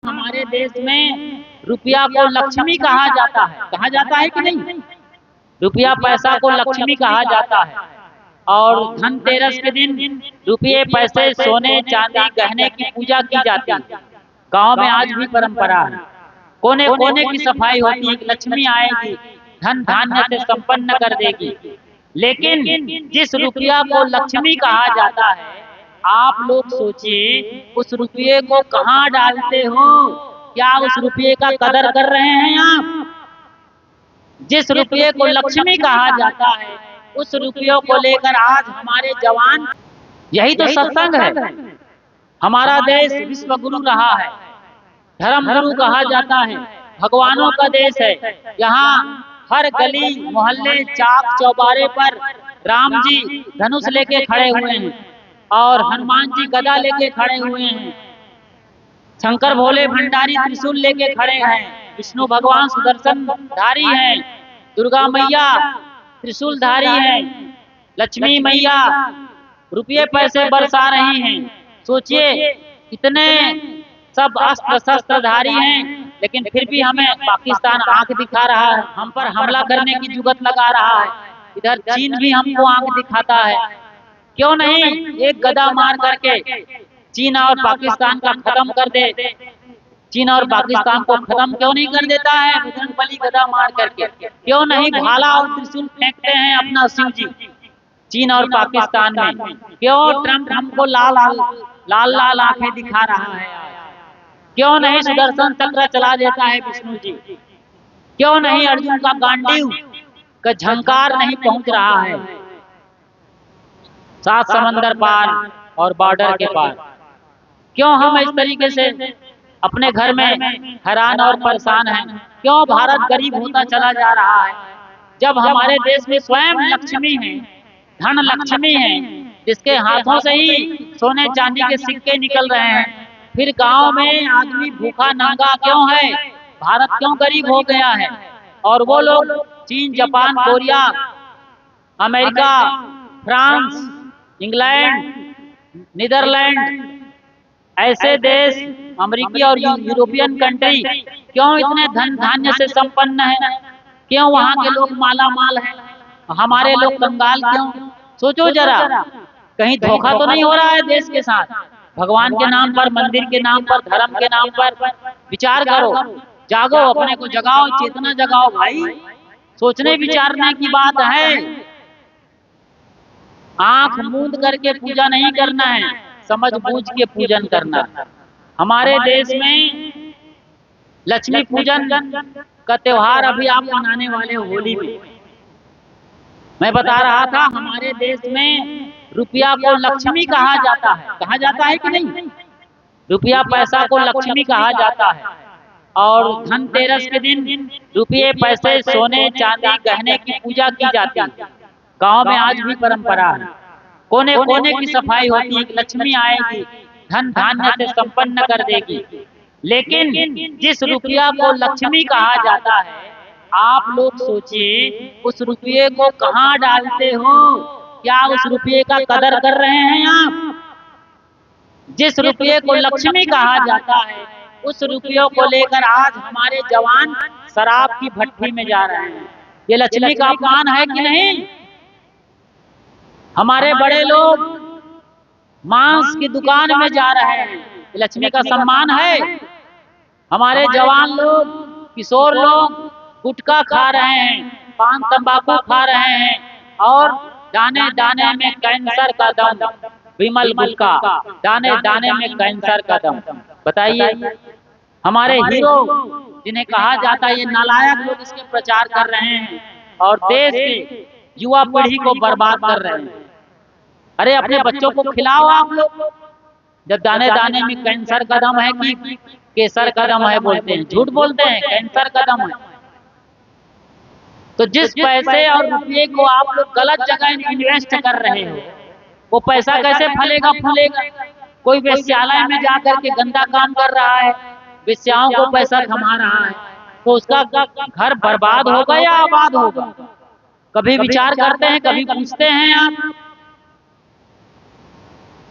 हमारे देश में रुपया को लक्ष्मी कहा जाता है कि नहीं? रुपया पैसा को लक्ष्मी कहा जाता है। और धनतेरस के दिन रुपये पैसे सोने चांदी गहने की पूजा की जाती है। गांव में आज भी परंपरा है, कोने कोने की सफाई होती है, लक्ष्मी आएगी धन धान्य से संपन्न कर देगी। लेकिन जिस रुपया को लक्ष्मी कहा जाता है, आप लोग सोचिए उस रुपये को कहाँ डालते हो? क्या उस रुपये का कदर कर रहे हैं आप? जिस रुपये को लक्ष्मी कहा जाता है, उस रुपयों को लेकर आज हमारे जवान, यही तो सत्संग है। हमारा देश विश्व गुरु रहा है, धर्म गुरु कहा जाता है, भगवानों का देश है। यहाँ हर गली मोहल्ले चाक चौबारे पर राम जी धनुष लेके खड़े हुए हैं और हनुमान जी गदा लेके खड़े हुए हैं, शंकर भोले भंडारी त्रिशूल लेके खड़े हैं, विष्णु भगवान सुदर्शन धारी हैं, दुर्गा मैया त्रिशूल धारी हैं, लक्ष्मी मैया रुपये पैसे बरसा रही हैं। सोचिए इतने सब अस्त्र शस्त्र धारी हैं, लेकिन फिर भी हमें पाकिस्तान आंख दिखा रहा है, हम पर हमला करने की जुगत लगा रहा है। इधर चीन भी हमको आंख दिखाता है। क्यों नहीं एक गदा मार करके चीन और पाकिस्तान का खत्म कर दे? चीन और पाकिस्तान को खत्म क्यों नहीं कर देता है बजरंगबली गदा मार करके? क्यों नहीं भाला और त्रिशूल फेंकते हैं अपना शिव जी चीन और पाकिस्तान में? क्यों ट्रंप हमको लाल लाल आंखें दिखा रहा है? क्यों नहीं सुदर्शन चक्र चला देता है विष्णु जी? क्यों नहीं अर्जुन का गांडीव का झंकार नहीं पहुंच रहा है 7 समंदर पार और बॉर्डर के पार? क्यों हम इस तरीके से अपने घर में हैरान और परेशान हैं? क्यों भारत गरीब होता चला जा रहा है, जब हमारे देश में स्वयं लक्ष्मी है, धन लक्ष्मी है, जिसके हाथों से ही सोने चांदी के सिक्के निकल रहे हैं? फिर गांव में आदमी भूखा नंगा क्यों है? भारत क्यों गरीब हो गया है? और वो लोग चीन, Japan, Korea, America, France, England, Netherlands, ऐसे देश, अमेरिकी और यूरोपियन कंट्री क्यों इतने धन धान्य से संपन्न है? क्यों वहाँ के लोग माला माल है, हमारे लोग कंगाल क्यों? सोचो जरा, कहीं धोखा तो नहीं हो रहा है देश के साथ? भगवान के नाम पर, मंदिर के नाम पर, धर्म के नाम पर विचार करो, जागो, अपने को जगाओ, चेतना जगाओ भाई। सोचने विचारने की बात है, आंख मूंद करके पूजा नहीं करना है, समझ बूझ के पूजन करना। हमारे देश में लक्ष्मी पूजन का त्योहार अभी आप मनाने वाले हो होली में। मैं बता रहा था हमारे देश में रुपया को लक्ष्मी कहा जाता है कि नहीं? रुपया पैसा को लक्ष्मी कहा जाता है। और धनतेरस के दिन रुपये पैसे सोने चांदी गहने की पूजा की जाती है। गांव में आज भी परंपरा है, कोने कोने की सफाई होती है, लक्ष्मी आएगी धन धान्य से संपन्न कर देगी। लेकिन जिस रुपया को लक्ष्मी कहा जाता है, आप लोग सोचिए उस रुपये को कहाँ डालते हो? क्या उस रुपये का कदर कर रहे हैं आप? जिस रुपये को लक्ष्मी कहा जाता है, उस रुपयों को लेकर आज हमारे जवान शराब की भट्टी में जा रहे हैं। ये लक्ष्मी का अपमान है कि नहीं? हमारे बड़े लोग मांस की दुकान में जा रहे हैं, ये लक्ष्मी का सम्मान है? हमारे जवान लोग, किशोर लोग गुटखा खा रहे हैं, पान तंबाकू खा रहे हैं, और दाने दाने में कैंसर का दम, विमल गुटखा, दाने दाने में कैंसर का दम। बताइए, हमारे हीरो जिन्हें कहा जाता है, ये नालायक लोग इसके प्रचार कर रहे हैं और देश की युवा पीढ़ी को बर्बाद कर रहे हैं। अरे अपने बच्चों को खिलाओ आप लोग, जब दाने दाने में कैंसर का दम है कि केसर का दम है बोलते हैं, झूठ बोलते हैं, कैंसर का दम है। तो जिस पैसे और रुपये को आप लोग गलत जगह इन्वेस्ट कर रहे हो, वो पैसा कैसे फलेगा फूलेगा? कोई वेश्यालय में जाकर के गंदा काम कर रहा है, वेश्याओं को पैसा थमा रहा है, तो उसका घर बर्बाद होगा या आबाद होगा? कभी विचार करते हैं, कभी पूछते हैं आप?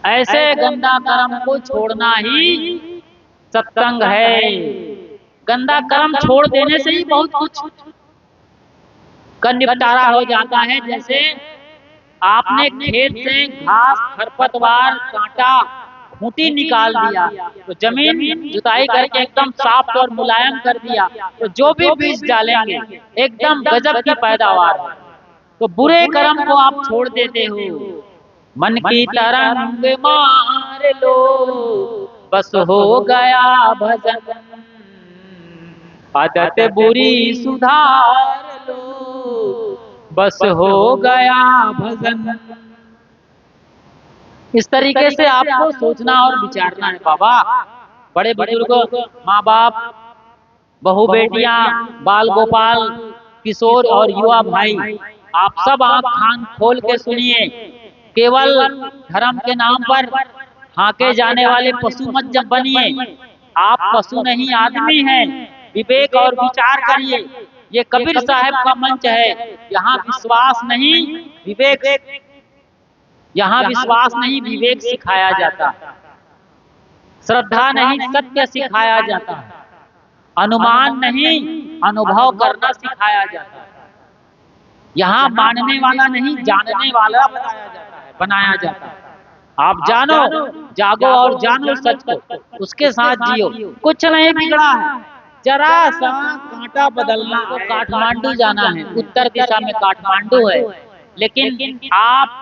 ऐसे गंदा कर्म को छोड़ना ही सत्संग है। गंदा कर्म छोड़ देने से ही बहुत कुछ का निपटारा हो जाता है। जैसे आपने खेत से घास, खरपतवार, कांटा, खूंटी निकाल दिया, तो जमीन जुताई करके एकदम साफ और मुलायम कर दिया, तो जो भी बीज डालेंगे एकदम गजब की पैदावार है। तो बुरे कर्म को आप छोड़ देते हो। मन की तरंग मार लो, बस हो गया भजन, आदत बुरी सुधार लो, बस हो गया भजन। इस तरीके से आपको सोचना और विचारना है बाबा। बड़े बुजुर्ग, माँ बाप, बहू बेटियां, बाल गोपाल, किशोर और युवा भाई, आप सब आंख कान खोल के सुनिए। केवल धर्म के नाम पर हाके जाने वाले पशु मत जब बनिए। आप पशु नहीं, आदमी हैं। विवेक और विचार करिए। ये कबीर साहब का मंच है। यहाँ विश्वास नहीं विवेक, यहाँ विश्वास नहीं विवेक सिखाया जाता है। श्रद्धा नहीं सत्य सिखाया जाता है। अनुमान नहीं अनुभव करना सिखाया जाता है। यहाँ मानने वाला नहीं जानने वाला बनाया जाता है। आप जानो, जागो और जानो सच को, उसके साथ जियो। कुछ नहीं बिगड़ा है, जरा सा कांटा बदलना। को काठमांडू जाना है, उत्तर दिशा में काठमांडू है, लेकिन आप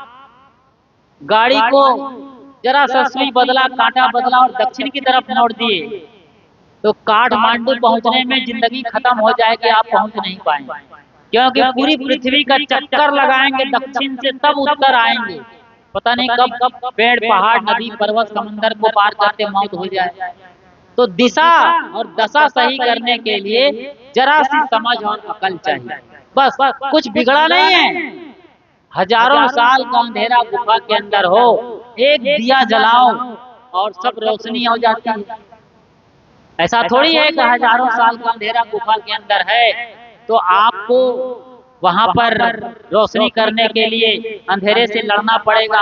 गाड़ी को जरा सा सुई बदला, कांटा बदला और दक्षिण की तरफ मोड़ दिए, तो काठमांडू पहुंचने में जिंदगी खत्म हो जाएगी, आप पहुंच नहीं पाएंगे। क्योंकि पूरी पृथ्वी का चक्कर लगाएंगे दक्षिण से, तब उत्तर आएंगे। पता नहीं कब पेड़, पहाड़, नदी, पर्वत, समंदर को पार करते मौत हो जाए। तो दिशा और दशा सही करने के लिए जरा सी समझ और अकल चाहिए, बस। कुछ बिगड़ा नहीं है। हजारों साल का अंधेरा गुफा के अंदर हो, एक दिया जलाओ और सब रोशनी हो जाती है। ऐसा थोड़ी है कि हजारों साल का अंधेरा गुफा के अंदर है तो आपको वहां पर रोशनी करने के लिए अंधेरे से लड़ना पड़ेगा।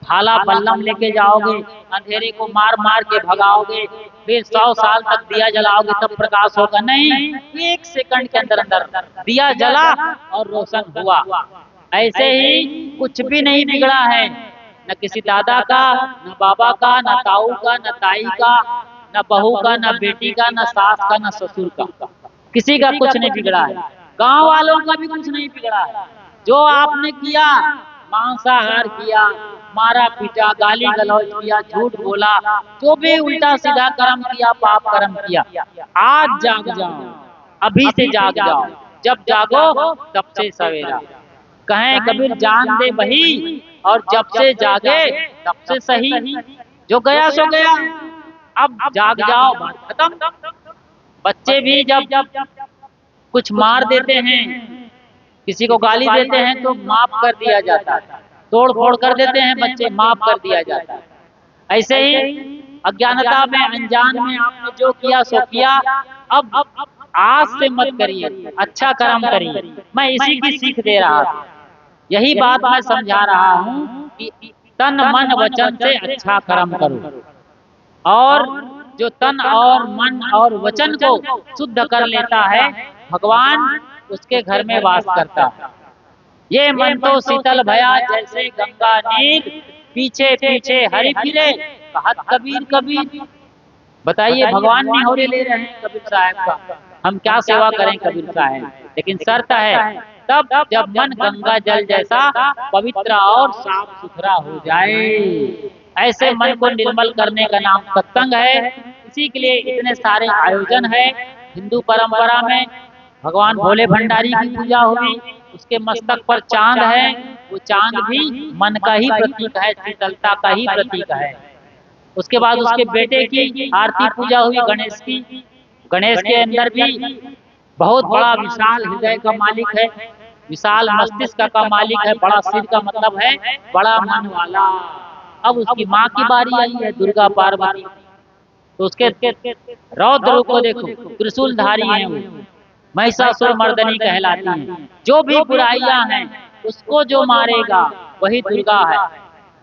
भाला बल्लम लेके जाओगे, अंधेरे को मार मार के भगाओगे, फिर 100 साल तक दिया जलाओगे तब प्रकाश होगा? नहीं, 1 सेकंड के अंदर अंदर दिया जला और रोशन हुआ। ऐसे ही कुछ भी नहीं बिगड़ा है, न किसी दादा का, न बाबा का, न ताऊ का, न ताई का, न बहू का, न बेटी का, न सास का, न ससुर का, किसी का कुछ नहीं बिगड़ा है। गांव वालों का भी कुछ नहीं बिगड़ा है। जो आपने किया, मांसाहार किया, मारा पीटा, गाली गलौज किया, झूठ बोला, जो भी उल्टा सीधा कर्म किया, पाप कर्म किया, आज जाग जाओ, अभी से जाग जाओ। जब जागो तब से सवेरा। कहें कबीर जान दे वही, और जब से जागे तब से सही। जो गया सो गया, अब जाग जाओ, बात खत्म। बच्चे भी जब कुछ मार देते हैं, किसी को गाली देते हैं तो माफ कर दिया जाता है, तोड़ फोड़ कर देते हैं बच्चे, माफ कर दिया जाता है। ऐसे ही अज्ञानता में, अनजान में आपने जो किया सो किया, अब आज से मत करिए, अच्छा कर्म करिए। मैं इसी की सीख दे रहा था, यही बात मैं समझा रहा हूँ कि तन मन वचन से अच्छा कर्म करो, और जो तन और मन और वचन को शुद्ध कर लेता है, भगवान उसके घर में वास करता है। ये मन तो शीतल भया जैसे गंगा नीर, पीछे पीछे हरि फिरे, कहत कबीर कबीर। बताइए, भगवान निहोरे ले रहे हैं कबीर साहब का, हम क्या सेवा करें कबीर साहब। लेकिन शर्त है तब जब मन गंगा जल जैसा पवित्र और साफ सुथरा हो जाए। ऐसे मन को निर्मल करने का नाम सत्संग है। इसी के लिए इतने सारे आयोजन है। हिंदू परंपरा में भगवान भोले भंडारी की पूजा हुई, उसके मस्तक पर चांद है, वो चांद भी मन का ही प्रतीक है, शीतलता का ही प्रतीक है। उसके बाद उसके बेटे की आरती पूजा हुई, गणेश की। गणेश के अंदर भी बहुत बड़ा विशाल हृदय का मालिक है, विशाल मस्तिष्क का मालिक है। बड़ा सिर का मतलब है बड़ा मन वाला। अब उसकी माँ की बारी आई है, दुर्गा पार्वती, तो उसके रौद्र रूप को देखो, त्रिशूलधारी है वो, महिषासुर मर्दनी कहलाती है। जो भी बुराइयां हैं उसको जो मारेगा वही दुर्गा है।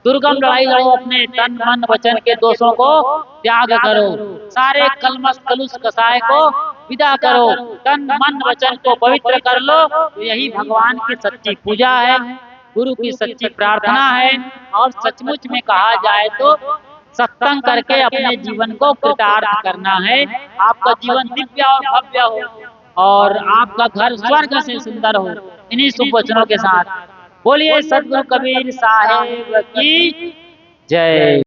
दुर्गम लड़ाई लड़ो, अपने तन मन वचन के दोषों को त्याग करो, सारे कलमश कलुष कसाय को विदा करो, तन मन वचन को पवित्र कर लो। तो यही भगवान की सच्ची पूजा है, गुरु की सच्ची प्रार्थना है। और सचमुच में कहा जाए तो सत्संग करके अपने जीवन को कृतार्थ करना है। आपका जीवन दिव्य और भव्य हो और आपका घर स्वर्ग से सुंदर हो। इन्हीं शुभ वचनों के साथ बोलिए सद्गुरु कबीर साहेब की जय।